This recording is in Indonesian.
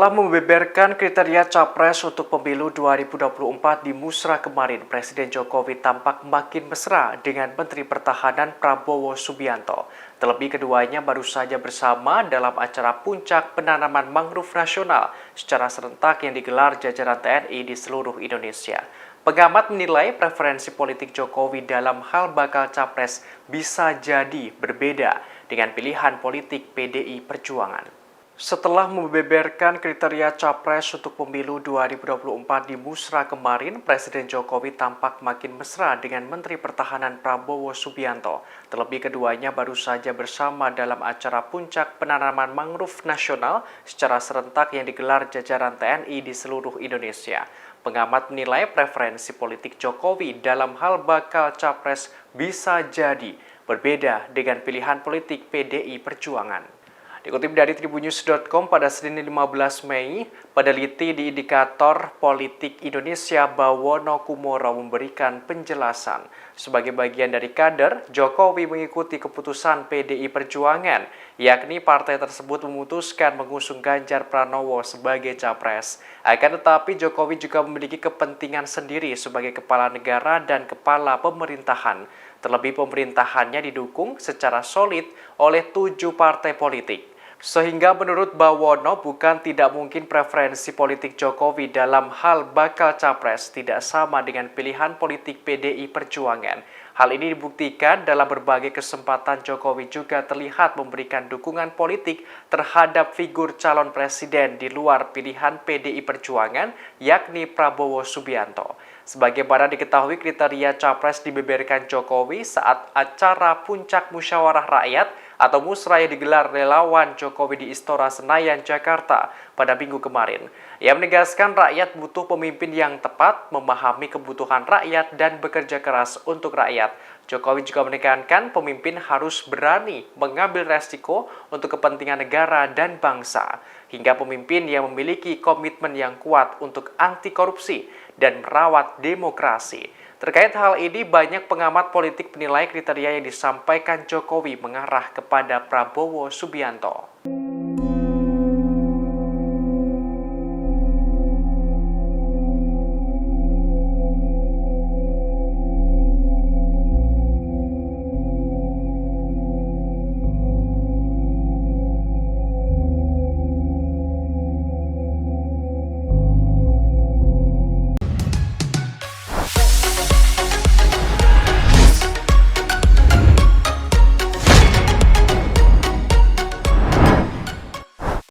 Setelah membeberkan kriteria capres untuk pemilu 2024 di Musra kemarin, Presiden Jokowi tampak makin mesra dengan Menteri Pertahanan Prabowo Subianto. Terlebih keduanya baru saja bersama dalam acara puncak penanaman mangrove nasional secara serentak yang digelar jajaran TNI di seluruh Indonesia. Pengamat menilai preferensi politik Jokowi dalam hal bakal capres bisa jadi berbeda dengan pilihan politik PDI Perjuangan. Setelah membeberkan kriteria capres untuk pemilu 2024 di Musra kemarin, Presiden Jokowi tampak makin mesra dengan Menteri Pertahanan Prabowo Subianto. Terlebih keduanya baru saja bersama dalam acara puncak penanaman mangrove nasional secara serentak yang digelar jajaran TNI di seluruh Indonesia. Pengamat menilai preferensi politik Jokowi dalam hal bakal capres bisa jadi berbeda dengan pilihan politik PDI Perjuangan. Dikutip dari tribunnews.com pada Senin 15 Mei, peneliti di Indikator Politik Indonesia Bawono Kumoro memberikan penjelasan. Sebagai bagian dari kader, Jokowi mengikuti keputusan PDI Perjuangan, yakni partai tersebut memutuskan mengusung Ganjar Pranowo sebagai capres. Akan tetapi Jokowi juga memiliki kepentingan sendiri sebagai kepala negara dan kepala pemerintahan. Terlebih pemerintahannya didukung secara solid oleh 7 partai politik. Sehingga menurut Bawono bukan tidak mungkin preferensi politik Jokowi dalam hal bakal capres tidak sama dengan pilihan politik PDI Perjuangan. Hal ini dibuktikan dalam berbagai kesempatan Jokowi juga terlihat memberikan dukungan politik terhadap figur calon presiden di luar pilihan PDI Perjuangan, yakni Prabowo Subianto. Sebagaimana diketahui kriteria capres dibeberkan Jokowi saat acara puncak musyawarah rakyat atau musra yang digelar relawan Jokowi di Istora Senayan, Jakarta pada Minggu kemarin. Ia menegaskan rakyat butuh pemimpin yang tepat, memahami kebutuhan rakyat dan bekerja keras untuk rakyat. Jokowi juga menekankan pemimpin harus berani mengambil resiko untuk kepentingan negara dan bangsa, hingga pemimpin yang memiliki komitmen yang kuat untuk anti korupsi dan merawat demokrasi. Terkait hal ini, banyak pengamat politik menilai kriteria yang disampaikan Jokowi mengarah kepada Prabowo Subianto.